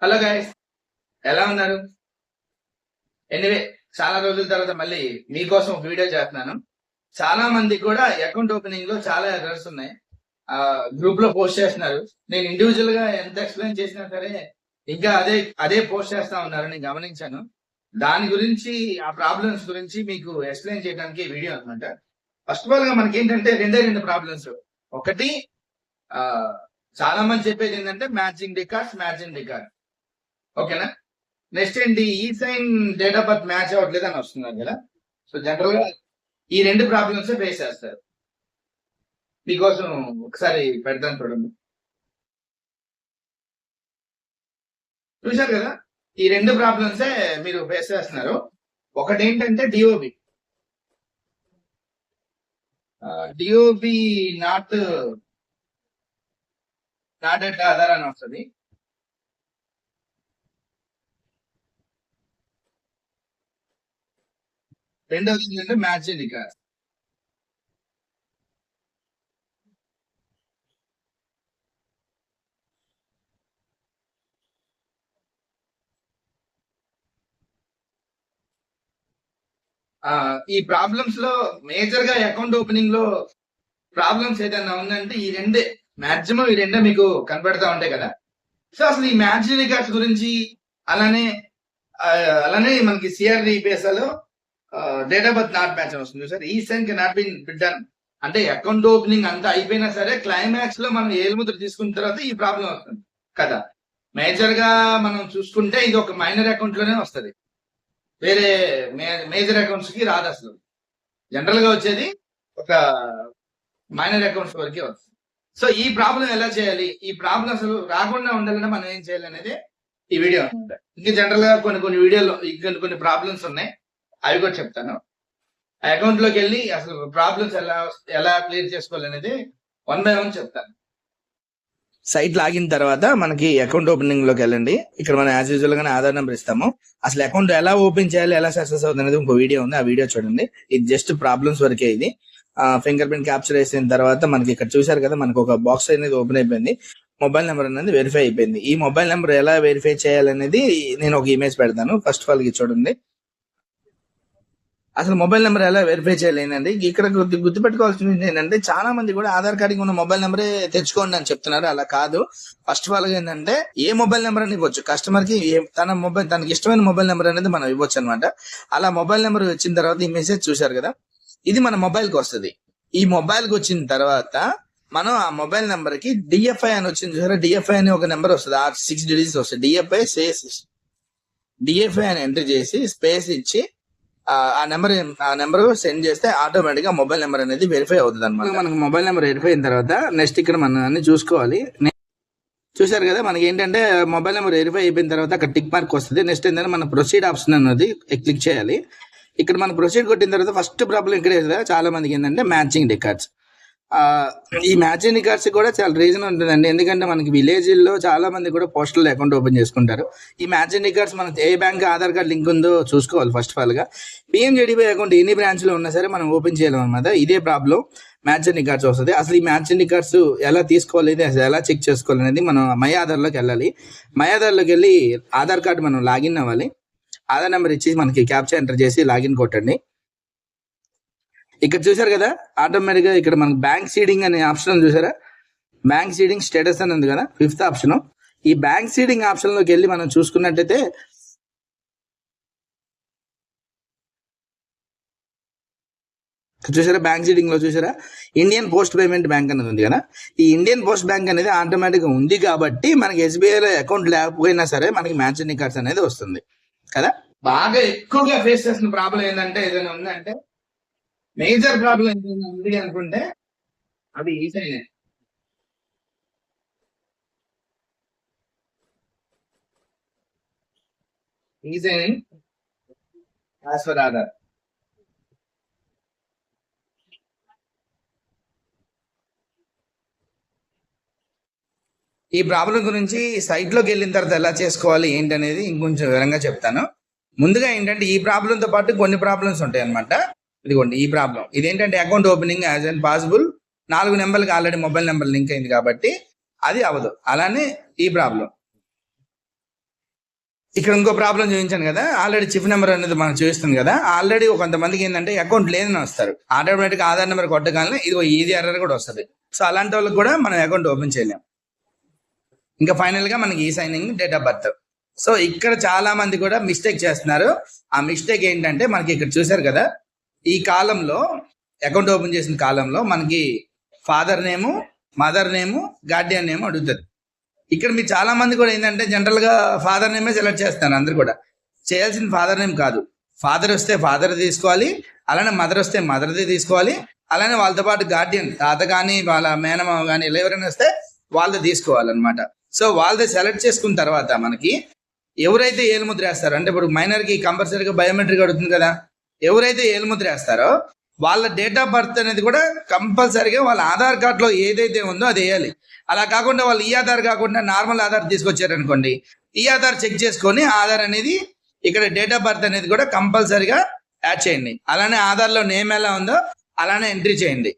Hello guys, ఎలా ఉన్నారు? Anyway, చాలా రోజుల తర్వాత మళ్ళీ మీకోసం ఒక వీడియో చేస్తున్నాను. చాలా మంది కూడా అకౌంట్ ఓపెనింగ్ లో చాలా ఎర్రర్స్ ఉన్నాయి. గ్రూప్ లో పోస్ట్ చేస్తున్నారు. నేను ఇండివిజువల్ గా ఎంత ఎక్స్ప్లెయిన్ చేసినా సరే ఇంకా అదే అదే పోస్ట్ చేస్తా ఉన్నారు. నేను గమనించాను. దాని గురించి, ఆ ప్రాబ్లమ్స్ గురించి మీకు ఎక్స్ప్లెయిన్ చేయడానికి ఈ వీడియో అనమాట. ఫస్ట్ ఆఫ్ ఆల్ గా మనకి ఏంటంటే రెండు ప్రాబ్లమ్స్. ఒకటి, ఆ చాలా మంది చెప్పేది ఏంటంటే మ్యాచింగ్ రికార్డ్. ఓకేనా? నెక్స్ట్ ఏంటి, ఈ sign date of birth match అవ్వట్లేదు అని వస్తున్నారు కదా. సో జనరల్ గా ఈ రెండు ప్రాబ్లమ్స్ ఫేస్ చేస్తారు. మీకోసం ఒకసారి పెడతాను, చూడండి. చూశారు కదా, ఈ రెండు ప్రాబ్లమ్సే మీరు ఫేస్ చేస్తున్నారు. ఒకటి ఏంటంటే డిఓబి నాట్ ఎట్ అదర్ అని వస్తుంది. రెండోది ఏంటంటే మ్యాచింగ్ రికార్డ్. ఈ ప్రాబ్లమ్స్ లో మేజర్ గా అకౌంట్ ఓపెనింగ్ లో ప్రాబ్లమ్స్ ఏదైనా ఉందంటే ఈ రెండే మీకు కనబడతా ఉంటాయి కదా. సో అసలు ఈ మ్యాచింగ్ రికార్డ్స్ గురించి, అలానే మనకి సిఆర్డిపిఎస్ లో date of birth not match వస్తుంది సార్. ఈ సైన్ కి నాట్ బీన్ డన్ అంటే అకౌంట్ ఓపెనింగ్ అంతా అయిపోయినా సరే క్లైమాక్స్ లో మనం ఏలుముద్ర తీసుకున్న తర్వాత ఈ ప్రాబ్లం వస్తుంది కదా. మేజర్ గా మనం చూసుకుంటే ఇది ఒక మైనర్ అకౌంట్ లోనే వస్తుంది, వేరే మేజర్ అకౌంట్స్ కి రాదు. అసలు జనరల్ గా వచ్చేది ఒక మైనర్ అకౌంట్స్ వరకే వస్తుంది. సో ఈ ప్రాబ్లం ఎలా చేయాలి, ఈ ప్రాబ్లం అసలు రాకుండా ఉండాలంటే మనం ఏం చేయాలి అనేది ఈ వీడియో. ఇంకా జనరల్ గా కొన్ని వీడియోలో కొన్ని ప్రాబ్లమ్స్ ఉన్నాయి, అవి కూడా చెప్తాను. అకౌంట్ లోకి వెళ్ళి అసలు ప్రాబ్లమ్స్ ఎలా క్లియర్ చేసుకోవాలి అనేది 1 by 1 చెప్తాను. సైట్ లాగిన తర్వాత మనకి అకౌంట్ ఓపెనింగ్ లోకి వెళ్ళండి. ఇక్కడ మనం యాజ్ యూజువల్ గానే ఆధార్ నెంబర్ ఇస్తాము. అసలు అకౌంట్ ఎలా ఓపెన్ చేయాలి, ఎలా సక్సెస్ అవుతుంది అనేది ఇంకో వీడియో ఉంది, ఆ వీడియో చూడండి. ఇది జస్ట్ ప్రాబ్లమ్స్ వరకే. ఇది ఫింగర్ ప్రింట్ క్యాప్చర్ చేసిన తర్వాత మనకి ఇక్కడ చూసారు కదా, మనకు ఒక బాక్స్ అనేది ఓపెన్ అయిపోయింది. మొబైల్ నెంబర్ అనేది వెరిఫై అయిపోయింది. ఈ మొబైల్ నెంబర్ ఎలా వెరిఫై చేయాలనేది నేను ఒక ఇమేజ్ పెడతాను. ఫస్ట్ ఆఫ్ ఆల్ చూడండి, అసలు మొబైల్ నెంబర్ ఎలా వెరిఫై చేయాలి ఏంటంటే, ఇక్కడ గుర్తుపెట్టుకోవాల్సింది ఏంటంటే, చాలా మంది కూడా ఆధార్ కార్డు ఉన్న మొబైల్ నెంబరే తెచ్చుకోండి అని చెప్తున్నారు. అలా కాదు. ఫస్ట్ ఆఫ్ ఆల్ ఏంటంటే, ఏ మొబైల్ నెంబర్ అని ఇవ్వచ్చు. కస్టమర్ కి తనకి ఇష్టమైన మొబైల్ నెంబర్ అనేది మనం ఇవ్వచ్చు అనమాట. అలా మొబైల్ నెంబర్ వచ్చిన తర్వాత ఈ మెసేజ్ చూశారు కదా, ఇది మన మొబైల్ కి వస్తుంది. ఈ మొబైల్ కి వచ్చిన తర్వాత మనం ఆ మొబైల్ నెంబర్ కి డిఎఫ్ఐ అని వచ్చింది చూసారా, డిఎఫ్ఐ అని ఒక నెంబర్ వస్తుంది. 6 డిజిట్స్ వస్తుంది. డిఎఫ్ఐ అని ఎంటర్ చేసి స్పేస్ ఇచ్చి ఆ నెంబర్ సెండ్ చేస్తే ఆటోమేటిక్ గా మొబైల్ నెంబర్ అనేది వెరిఫై అవుతుంది అనమాట. మనకు మొబైల్ నెంబర్ వెరిఫై అయిన తర్వాత నెక్స్ట్ ఇక్కడ మనం అన్ని చూసుకోవాలి. చూసారు కదా, మనకి ఏంటంటే మొబైల్ నెంబర్ వెరిఫై అయిపోయిన తర్వాత అక్కడ టిక్ మార్క్ వస్తుంది. నెక్స్ట్ ఏంటంటే మన ప్రొసీడ్ ఆప్షన్ అన్నది క్లిక్ చేయాలి. ఇక్కడ మనం ప్రొసీడ్ కొట్టిన తర్వాత ఫస్ట్ ప్రాబ్లం ఇక్కడే చాలా మందికి ఏంటంటే మ్యాచింగ్ రికార్డ్స్. ఈ మ్యాచింగ్ రికార్డ్స్ కూడా చాలా రీజన్ ఉంటుందండి. ఎందుకంటే మనకి విలేజ్ లో చాలా మంది కూడా పోస్టల్ అకౌంట్ ఓపెన్ చేసుకుంటారు. ఈ మ్యాచింగ్ రికార్డ్స్ మనకి ఏ బ్యాంక్ ఆధార్ కార్డ్ లింక్ ఉందో చూసుకోవాలి. ఫస్ట్ ఆఫ్ ఆల్ గా పిఎంజేడీబీ అకౌంట్ ఎన్ని బ్రాంచ్ లో ఉన్నా సరే మనం ఓపెన్ చేయలేం అనమాట. ఇదే ప్రాబ్లం మ్యాచింగ్ రికార్డ్స్ వస్తుంది. అసలు ఈ మ్యాచింగ్ రికార్డ్స్ ఎలా తీసుకోవాలి, అసలు ఎలా చెక్ చేసుకోవాలి అనేది మనం మై ఆధార్లోకి వెళ్ళాలి. మై ఆధార్లోకి వెళ్ళి ఆధార్ కార్డు మనం లాగిన్ అవ్వాలి. ఆధార్ నెంబర్ ఇచ్చి మనకి క్యాప్చా ఎంటర్ చేసి లాగిన్ కొట్టండి. ఇక్కడ చూసారు కదా, ఆటోమేటిక్ గా ఇక్కడ మనకి బ్యాంక్ సీడింగ్ అనే ఆప్షన్ చూసారా, బ్యాంక్ సీడింగ్ స్టేటస్ అని ఉంది కదా, 5th ఆప్షన్. ఈ బ్యాంక్ సీడింగ్ ఆప్షన్ లోకి వెళ్ళి మనం చూసుకున్నట్టయితే చూసారా, బ్యాంక్ సీడింగ్ లో చూసారా ఇండియన్ పోస్ట్ పేమెంట్ బ్యాంక్ అనేది ఉంది కదా. ఈ ఇండియన్ పోస్ట్ బ్యాంక్ అనేది ఆటోమేటిక్ గా ఉంది కాబట్టి మనకి ఎస్బీఐలో అకౌంట్ లేకపోయినా సరే మనకి మ్యాచింగ్ రికార్డ్స్ అనేది వస్తుంది కదా. బాగా ఎక్కువగా ఫేస్ చేస్తున్న ప్రాబ్లం ఏంటంటే, ఏదైనా ఉందంటే మేజర్ ప్రాబ్లం ఏదైనా ఉంది అనుకుంటే అది ఈ సైన్. ఈ సైన్ యాజ్ ఫర్ ఆధార్. ఈ ప్రాబ్లం గురించి సైట్ లోకి వెళ్ళిన తర్వాత ఎలా చేసుకోవాలి ఏంటి అనేది ఇంకొంచెం వివరంగా చెప్తాను. ముందుగా ఏంటంటే, ఈ ప్రాబ్లంతో పాటు కొన్ని ప్రాబ్లమ్స్ ఉంటాయి అనమాట. ఇదిగోండి ఈ ప్రాబ్లం. ఇదేంటంటే account opening as and possible 4 నెంబర్లకి ఆల్రెడీ మొబైల్ నెంబర్ లింక్ అయింది కాబట్టి అది అవ్వదు. అలానే ఈ ప్రాబ్లం ఇక్కడ ఇంకో ప్రాబ్లం చూపించాను కదా, ఆల్రెడీ చిప్ నెంబర్ అనేది మనం చూపిస్తుంది కదా. ఆల్రెడీ కొంతమందికి ఏంటంటే అకౌంట్ లేదని వస్తారు, ఆటోమేటిక్ ఆధార్ నెంబర్ కొట్టగానే ఇది ఎర్రర్ కూడా వస్తుంది. సో అలాంటి వాళ్ళకి కూడా మనం అకౌంట్ ఓపెన్ చేయలేం. ఇంకా ఫైనల్ గా మనకి ఈ signing date of birth. So ఇక్కడ చాలా మంది కూడా మిస్టేక్ చేస్తున్నారు. ఆ మిస్టేక్ ఏంటంటే మనకి ఇక్కడ చూసారు కదా, ఈ కాలంలో అకౌంట్ ఓపెన్ చేసిన కాలంలో మనకి father name, mother name, guardian name అడుగుతుంది. ఇక్కడ మీరు చాలా మంది కూడా ఏంటంటే జనరల్ గా ఫాదర్ నేమే సెలెక్ట్ చేస్తారు. అందరు కూడా చేయాల్సిన ఫాదర్ నేమ్ కాదు. ఫాదర్ వస్తే ఫాదర్ తీసుకోవాలి, అలానే మదర్ వస్తే మదర్ది తీసుకోవాలి, అలానే వాళ్ళతో పాటు గార్డియన్ తాత కానీ వాళ్ళ మేనమామ కానీ ఇలా ఎవరైనా వస్తే వాళ్ళది తీసుకోవాలన్నమాట. సో వాళ్ళది సెలెక్ట్ చేసుకున్న తర్వాత మనకి ఎవరైతే ఏలుముద్ర వేస్తారో, అంటే ఇప్పుడు మైనర్ కి కంపల్సరీగా బయోమెట్రిక్ అడుగుతుంది కదా, ఎవరైతే ఏలుముద్ర వేస్తారో వాళ్ళ డేట్ ఆఫ్ బర్త్ అనేది కూడా కంపల్సరీగా వాళ్ళ ఆధార్ కార్డ్ లో ఏదైతే ఉందో అది వేయాలి. అలా కాకుండా వాళ్ళు ఈ ఆధార్ కాకుండా నార్మల్ ఆధార్ తీసుకొచ్చారనుకోండి, ఈ ఆధార్ చెక్ చేసుకొని ఆధార్ అనేది ఇక్కడ డేట్ ఆఫ్ బర్త్ అనేది కూడా కంపల్సరీగా యాడ్ చేయండి. అలానే ఆధార్ లో నేమ్ ఎలా ఉందో అలానే ఎంట్రీ చేయండి.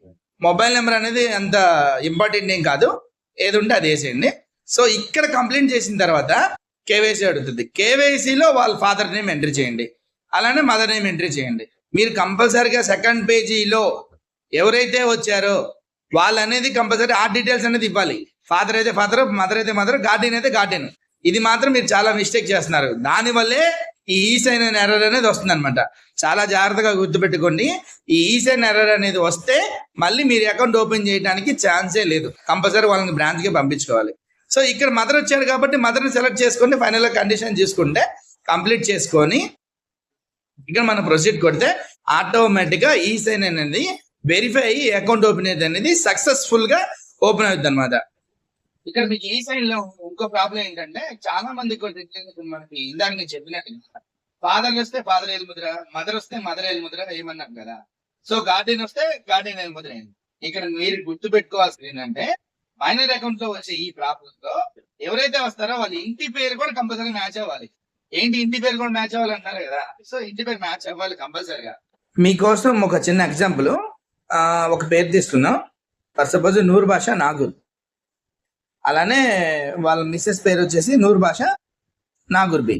మొబైల్ నెంబర్ అనేది అంత ఇంపార్టెంట్ ఏం కాదు, ఏది ఉంటే అది వేసేయండి. సో ఇక్కడ కంప్లైంట్ చేసిన తర్వాత కేవైసీ అడుగుతుంది. కేవైసీలో వాళ్ళ ఫాదర్ నేమ్ ఎంట్రీ చేయండి, అలానే మదర్ నేమ్ ఎంట్రీ చేయండి. మీరు కంపల్సరీగా సెకండ్ పేజీలో ఎవరైతే వచ్చారో వాళ్ళు అనేది కంపల్సరీ ఆ డీటెయిల్స్ అనేది ఇవ్వాలి. ఫాదర్ అయితే ఫాదర్, మదర్ అయితే మదర్, గార్డియన్ అయితే గార్డియన్. ఇది మాత్రం మీరు చాలా మిస్టేక్ చేస్తున్నారు. దానివల్లే ఈ ఈసైన్ ఎర్రర్ అనేది వస్తుంది అనమాట. చాలా జాగ్రత్తగా గుర్తుపెట్టుకోండి. ఈ ఈసైన్ ఎర్రర్ అనేది వస్తే మళ్ళీ మీరు అకౌంట్ ఓపెన్ చేయడానికి ఛాన్సే లేదు. కంపల్సరీ వాళ్ళని బ్రాంచ్ కి పంపించుకోవాలి. సో ఇక్కడ మదర్ వచ్చాడు కాబట్టి మదర్ని సెలెక్ట్ చేసుకొని ఫైనల్ గా కండిషన్ చూసుకుంటే కంప్లీట్ చేసుకొని ఇక్కడ మనం ప్రొసీడ్ కొడితే ఆటోమేటిక్ గా ఈ సైన్ అనేది వెరిఫై అయ్యి అకౌంట్ ఓపెన్ అనేది సక్సెస్ఫుల్ గా ఓపెన్ అవుతుంది అనమాట. ఇక్కడ మీకు ఈ సైన్ లో ఇంకో ప్రాబ్లం ఏంటంటే చాలా మంది మనకి ఇందాక నేను చెప్పినట్టు ఫాదర్ వస్తే ఫాదర్ ఏలుముద్ర, మదర్ వస్తే మదర్ ఏలుముద్ర ఏమన్నారు కదా. సో గార్డియన్ వస్తే గార్డియన్ ఏలుముద్ర అయింది. ఇక్కడ మీరు గుర్తు పెట్టుకోవాల్సింది ఏంటంటే మైనర్ అకౌంట్ లో వచ్చే ఈ ప్రాబ్లం లో ఎవరైతే వస్తారో వాళ్ళ ఇంటి పేరు కూడా కంపల్సరీ మ్యాచ్ అవ్వాలి. ఏంటి ఇంటి పేరు కూడా మ్యాచ్ అవ్వాలి అంటారు కదా. సో ఇంటి పేరు మ్యాచ్ అవ్వాలి కంపల్సరీగా. మీకోసం ఒక చిన్న ఎగ్జాంపుల్, ఒక పేరు తీసుకున్నాం. ఫర్ సపోజ్ నూర్ బాషా నాగూర్, అలానే వాళ్ళ మిస్సెస్ పేరు వచ్చేసి నూర్ బాషా నాగూర్బి,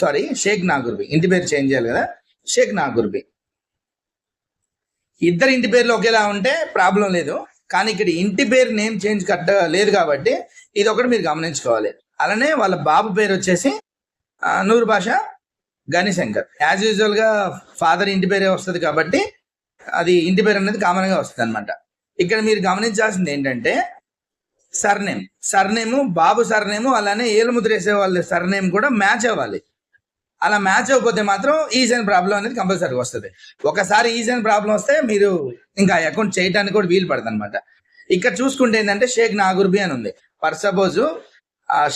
సారీ షేక్ నాగూర్బి. ఇంటి పేరు చేంజ్ చేయాలి కదా, షేక్ నాగూర్బి. ఇద్దరు ఇంటి పేర్లు ఒకేలా ఉంటే ప్రాబ్లం లేదు, కానీ ఇక్కడ ఇంటి పేరు నేమ్ చేంజ్ లేదు కాబట్టి ఇది ఒకటి మీరు గమనించుకోవాలి. అలానే వాళ్ళ బాబు పేరు వచ్చేసి నూర్ బాషా గనిశంకర్. యాజ్ యూజువల్ గా ఫాదర్ ఇంటి పేరే వస్తుంది కాబట్టి అది ఇంటి పేరు అనేది కామన్ గా వస్తుంది అనమాట. ఇక్కడ మీరు గమనించాల్సింది ఏంటంటే సర్నేమ్ బాబు సర్నేము అలానే ఏలుముద్ర వేసే వాళ్ళ సర్నేమ్ కూడా మ్యాచ్ అవ్వాలి. అలా మ్యాచ్ అవ్వకపోతే మాత్రం ఈజైన్ ప్రాబ్లం అనేది కంపల్సరీ వస్తుంది. ఒకసారి ఈజైన్ ప్రాబ్లం వస్తే మీరు ఇంకా అకౌంట్ చేయడానికి కూడా వీలు పడుతుంది అనమాట. ఇక్కడ చూసుకుంటే ఏంటంటే షేక్ నాగూర్బి అని ఉంది. ఫర్ సపోజ్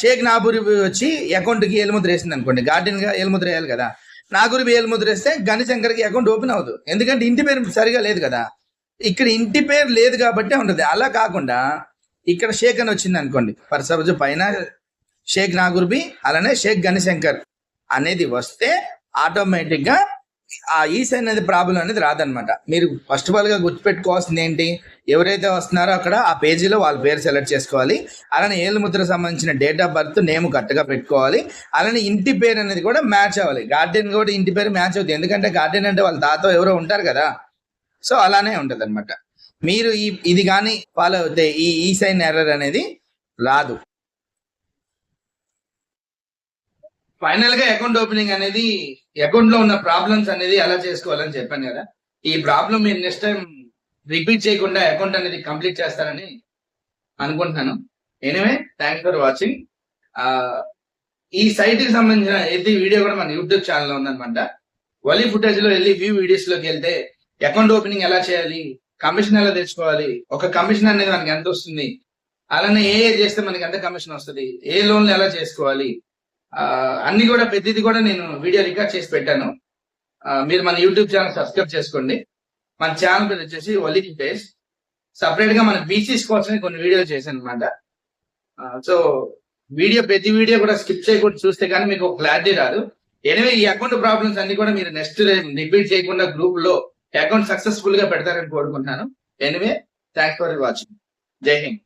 షేక్ నాగూర్బి వచ్చి అకౌంట్ కి ఏలుముద్ర వేసింది అనుకోండి, గార్డియన్ గా ఏలుముద్ర వేయాలి కదా. నాగూర్బి ఏలుముద్ర వేస్తే గనిశంకర్ కి అకౌంట్ ఓపెన్ అవ్వదు, ఎందుకంటే ఇంటి పేరు సరిగా లేదు కదా. ఇక్కడ ఇంటి పేరు లేదు కాబట్టి ఉంటుంది. అలా కాకుండా ఇక్కడ షేక్ అని వచ్చింది అనుకోండి, ఫర్ సపోజ్ పైన షేక్ నాగూర్బి అలానే షేక్ గనిశంకర్ అనేది వస్తే ఆటోమేటిక్ గా ఆ ఈసైన్ అనేది ప్రాబ్లం అనేది రాదనమాట. మీరు ఫస్ట్ ఆఫ్ ఆల్ గా గుర్తుపెట్టుకోవాల్సింది ఏంటి, ఎవరైతే వస్తున్నారో అక్కడ ఆ పేజీలో వాళ్ళ పేరు సెలెక్ట్ చేసుకోవాలి. అలానే ఏలుముద్రకు సంబంధించిన డేట్ ఆఫ్ బర్త్ నేమ్ కరెక్ట్గా పెట్టుకోవాలి. అలానే ఇంటి పేరు అనేది కూడా మ్యాచ్ అవ్వాలి. గార్డియన్ కూడా ఇంటి పేరు మ్యాచ్ అవుతుంది, ఎందుకంటే గార్డియన్ అంటే వాళ్ళ తాత ఎవరో ఉంటారు కదా. సో అలానే ఉంటది అనమాట. మీరు ఇది కానీ ఫాలో అవుతే ఈ ఈసైన్ ఎర్రర్ అనేది రాదు. ఫైనల్ గా అకౌంట్ ఓపెనింగ్ అనేది అకౌంట్ లో ఉన్న ప్రాబ్లమ్స్ అనేది ఎలా చేసుకోవాలని చెప్పాను కదా. ఈ ప్రాబ్లం మీరు నెక్స్ట్ టైం రిపీట్ చేయకుండా అకౌంట్ అనేది కంప్లీట్ చేస్తారని అనుకుంటున్నాను. Anyway thanks for watching. ఈ సైట్ కి సంబంధించిన ఏది వీడియో కూడా మన యూట్యూబ్ ఛానల్ ఉందన్నమాట. వలీ ఫుటేజ్ లో వెళ్ళి వ్యూ వీడియోస్ లోకి వెళ్తే అకౌంట్ ఓపెనింగ్ ఎలా చేయాలి, కమిషన్ ఎలా తెచ్చుకోవాలి, ఒక కమిషన్ అనేది మనకి ఎంత వస్తుంది, అలానే ఏ చేస్తే మనకి ఎంత కమిషన్ వస్తుంది, ఏ లోన్లు ఎలా చేసుకోవాలి, అన్ని కూడా ప్రతిదీ కూడా నేను వీడియో రికార్డ్ చేసి పెట్టాను. మీరు మన యూట్యూబ్ ఛానల్ సబ్స్క్రైబ్ చేసుకోండి. మన ఛానల్ పేరు వచ్చేసి వలీ ఫుటేజ్. సపరేట్ గా మన బీసీస్ కోసం కొన్ని వీడియోలు చేశాను అనమాట. సో ప్రతి వీడియో కూడా స్కిప్ చేయకుండా చూస్తే కానీ మీకు క్లారిటీ రాదు. ఎనివే ఈ అకౌంట్ ప్రాబ్లమ్స్ అన్ని కూడా మీరు నెక్స్ట్ రిపీట్ చేయకుండా గ్రూప్ లో అకౌంట్ సక్సెస్ఫుల్ గా పెడతారని కోరుకుంటున్నాను. Anyway thanks for watching. జై హింద్.